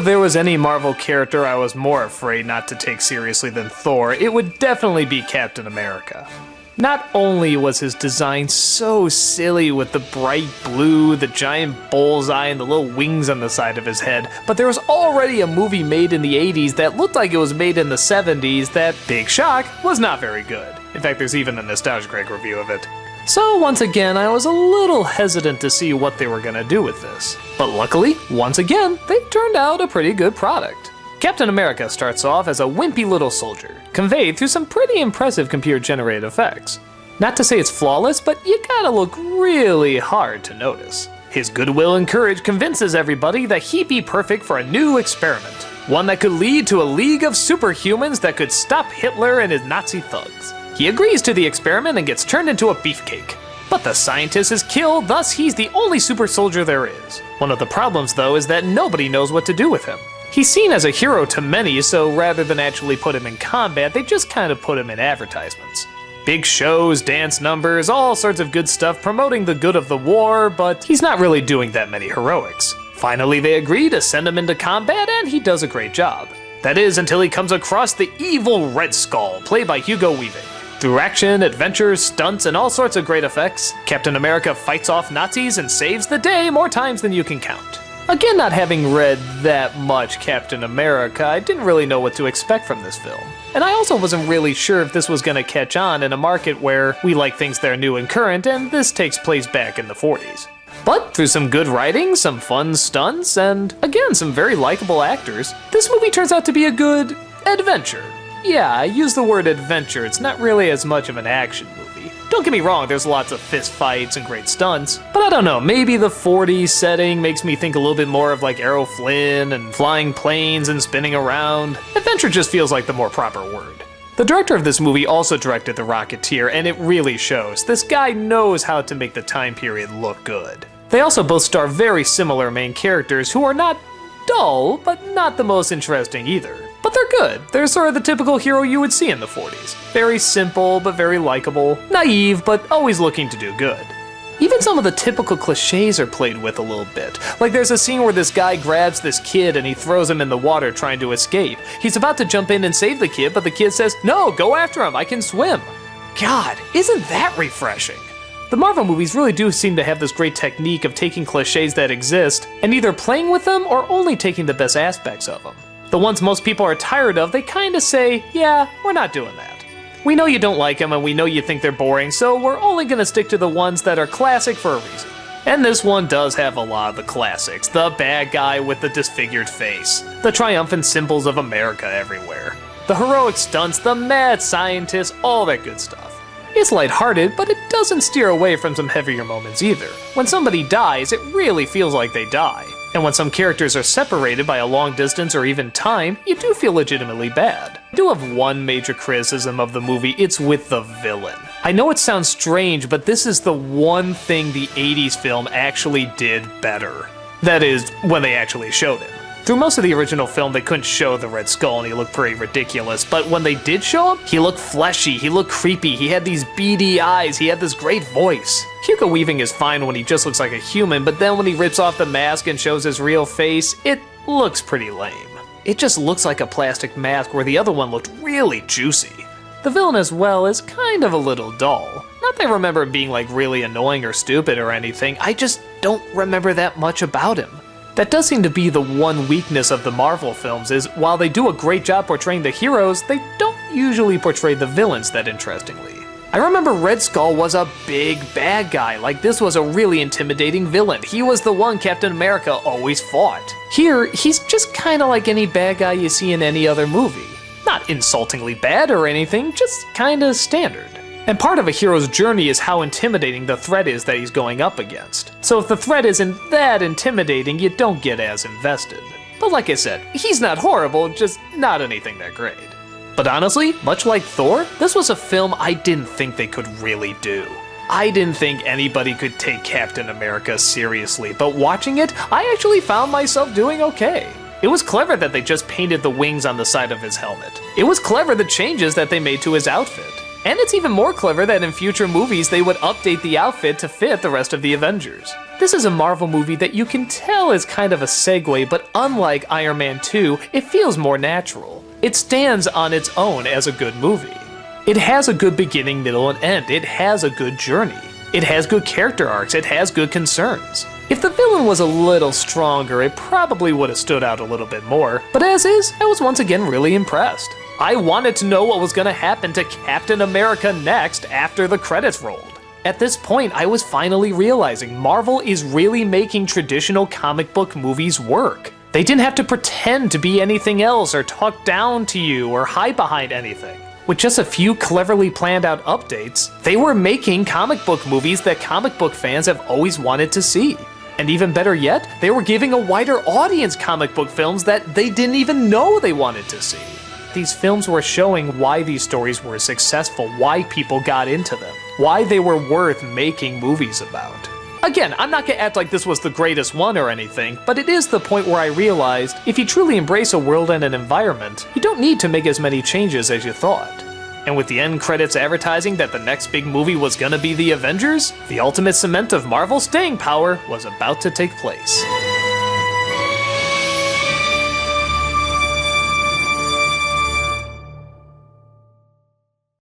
if there was any Marvel character I was more afraid not to take seriously than Thor, it would definitely be Captain America. Not only was his design so silly with the bright blue, the giant bullseye, and the little wings on the side of his head, but there was already a movie made in the 80s that looked like it was made in the 70s that, big shock, was not very good. In fact, there's even a Nostalgia Critic review of it. So once again, I was a little hesitant to see what they were gonna do with this. But luckily, once again, they turned out a pretty good product. Captain America starts off as a wimpy little soldier, conveyed through some pretty impressive computer-generated effects. Not to say it's flawless, but you gotta look really hard to notice. His goodwill and courage convinces everybody that he'd be perfect for a new experiment. One that could lead to a league of superhumans that could stop Hitler and his Nazi thugs. He agrees to the experiment and gets turned into a beefcake. But the scientist is killed, thus he's the only super soldier there is. One of the problems though is that nobody knows what to do with him. He's seen as a hero to many, so rather than actually put him in combat, they just kind of put him in advertisements. Big shows, dance numbers, all sorts of good stuff promoting the good of the war, but he's not really doing that many heroics. Finally they agree to send him into combat and he does a great job. That is until he comes across the evil Red Skull, played by Hugo Weaving. Through action, adventures, stunts, and all sorts of great effects, Captain America fights off Nazis and saves the day more times than you can count. Again, not having read that much Captain America, I didn't really know what to expect from this film. And I also wasn't really sure if this was going to catch on in a market where we like things that are new and current, and this takes place back in the 40s. But through some good writing, some fun stunts, and again, some very likable actors, this movie turns out to be a good adventure. Yeah, I use the word adventure, it's not really as much of an action movie. Don't get me wrong, there's lots of fist fights and great stunts, but I don't know, maybe the 40s setting makes me think a little bit more of like Errol Flynn and flying planes and spinning around. Adventure just feels like the more proper word. The director of this movie also directed The Rocketeer, and it really shows. This guy knows how to make the time period look good. They also both star very similar main characters who are not dull, but not the most interesting either. But they're good. They're sort of the typical hero you would see in the 40s. Very simple, but very likable. Naive, but always looking to do good. Even some of the typical cliches are played with a little bit. Like there's a scene where this guy grabs this kid and he throws him in the water trying to escape. He's about to jump in and save the kid, but the kid says, "No, go after him, I can swim." God, isn't that refreshing? The Marvel movies really do seem to have this great technique of taking cliches that exist and either playing with them or only taking the best aspects of them. The ones most people are tired of, they kinda say, yeah, we're not doing that. We know you don't like them and we know you think they're boring, so we're only gonna stick to the ones that are classic for a reason. And this one does have a lot of the classics. The bad guy with the disfigured face, the triumphant symbols of America everywhere, the heroic stunts, the mad scientists, all that good stuff. It's lighthearted, but it doesn't steer away from some heavier moments either. When somebody dies, it really feels like they die. And when some characters are separated by a long distance or even time, you do feel legitimately bad. I do have one major criticism of the movie, it's with the villain. I know it sounds strange, but this is the one thing the 80s film actually did better. That is, when they actually showed him. Through most of the original film, they couldn't show the Red Skull and he looked pretty ridiculous, but when they did show him, he looked fleshy, he looked creepy, he had these beady eyes, he had this great voice. Hugo Weaving is fine when he just looks like a human, but then when he rips off the mask and shows his real face, it looks pretty lame. It just looks like a plastic mask where the other one looked really juicy. The villain as well is kind of a little dull. Not that I remember him being like really annoying or stupid or anything, I just don't remember that much about him. That does seem to be the one weakness of the Marvel films is, while they do a great job portraying the heroes, they don't usually portray the villains that interestingly. I remember Red Skull was a big bad guy, like this was a really intimidating villain. He was the one Captain America always fought. Here, he's just kinda like any bad guy you see in any other movie. Not insultingly bad or anything, just kinda standard. And part of a hero's journey is how intimidating the threat is that he's going up against. So if the threat isn't that intimidating, you don't get as invested. But like I said, he's not horrible, just not anything that great. But honestly, much like Thor, this was a film I didn't think they could really do. I didn't think anybody could take Captain America seriously, but watching it, I actually found myself doing okay. It was clever that they just painted the wings on the side of his helmet. It was clever the changes that they made to his outfit. And it's even more clever that in future movies they would update the outfit to fit the rest of the Avengers. This is a Marvel movie that you can tell is kind of a segue, but unlike Iron Man 2, it feels more natural. It stands on its own as a good movie. It has a good beginning, middle, and end. It has a good journey. It has good character arcs. It has good concerns. If the villain was a little stronger, it probably would have stood out a little bit more, but as is, I was once again really impressed. I wanted to know what was going to happen to Captain America next after the credits rolled. At this point, I was finally realizing Marvel is really making traditional comic book movies work. They didn't have to pretend to be anything else or talk down to you or hide behind anything. With just a few cleverly planned out updates, they were making comic book movies that comic book fans have always wanted to see. And even better yet, they were giving a wider audience comic book films that they didn't even know they wanted to see. These films were showing why these stories were successful, why people got into them, why they were worth making movies about. Again, I'm not gonna act like this was the greatest one or anything, but it is the point where I realized if you truly embrace a world and an environment, you don't need to make as many changes as you thought. And with the end credits advertising that the next big movie was gonna be the Avengers, the ultimate cement of Marvel's staying power was about to take place.